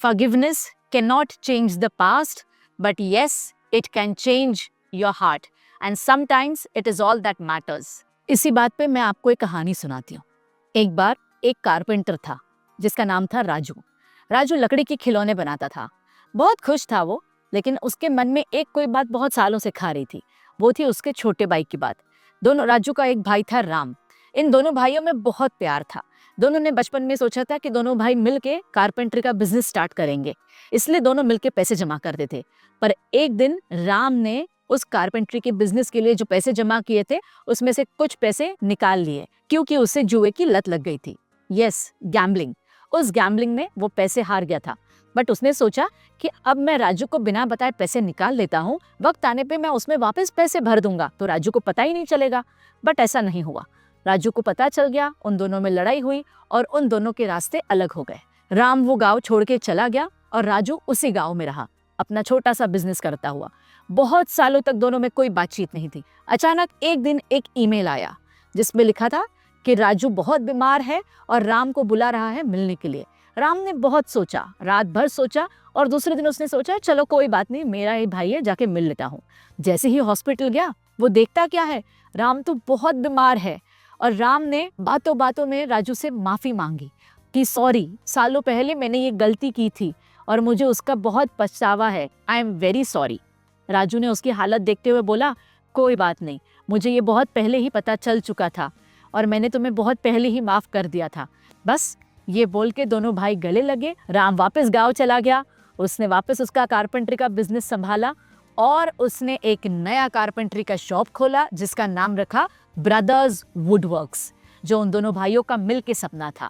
Forgiveness cannot change the past, but yes, it can change your heart. And sometimes it is all that matters. इसी बात पे मैं आपको एक कहानी सुनाती हूँ। एक बार एक कारपेंटर था जिसका नाम था राजू। राजू लकड़ी के खिलौने बनाता था। बहुत खुश था वो, लेकिन उसके मन में एक कोई बात बहुत सालों से खा रही थी। वो थी उसके छोटे भाई की बात। राजू का एक भाई था राम। इन दोनों भाइयों में बहुत प्यार था। दोनों ने बचपन में सोचा था कि दोनों भाई मिलके कारपेंटरी का बिजनेस स्टार्ट करेंगे, इसलिए दोनों मिलके पैसे जमा करते थे। पर एक दिन राम ने उस कारपेंटरी के बिजनेस के लिए जो पैसे जमा किए थे उसमें से कुछ पैसे निकाल लिए, क्योंकि उसे जुए की लत लग गई थी। Yes, gambling. उस गैम्बलिंग में वो पैसे हार गया था। बट उसने सोचा कि अब मैं राजू को बिना बताए पैसे निकाल लेता हूँ, वक्त आने पे मैं उसमें वापस पैसे भर दूंगा तो राजू को पता ही नहीं चलेगा। बट ऐसा नहीं हुआ। राजू को पता चल गया, उन दोनों में लड़ाई हुई और उन दोनों के रास्ते अलग हो गए। राम वो गांव छोड़ के चला गया और राजू उसी गांव में रहा, अपना छोटा सा बिजनेस करता हुआ। बहुत सालों तक दोनों में कोई बातचीत नहीं थी। अचानक एक दिन एक ईमेल आया जिसमें लिखा था कि राजू बहुत बीमार है और राम को बुला रहा है मिलने के लिए। राम ने बहुत सोचा, रात भर सोचा, और दूसरे दिन उसने सोचा चलो कोई बात नहीं, मेरा ही भाई है, जाके मिल लेता हूँ। जैसे ही हॉस्पिटल गया, वो देखता क्या है, राम तो बहुत बीमार है। और राम ने बातों बातों में राजू से माफ़ी मांगी कि सॉरी, सालों पहले मैंने ये गलती की थी और मुझे उसका बहुत पछतावा है, I am very sorry. Raju ने उसकी हालत देखते हुए बोला, कोई बात नहीं, मुझे ये बहुत पहले ही पता चल चुका था और मैंने तुम्हें बहुत पहले ही माफ़ कर दिया था। बस ये बोल के दोनों भाई गले लगे। राम वापस गाँव चला गया। उसने वापस उसका कारपेंटरी का बिजनेस संभाला और उसने एक नया कारपेंटरी का शॉप खोला जिसका नाम रखा ब्रदर्स वुडवर्क्स, जो उन दोनों भाइयों का मिल के सपना था।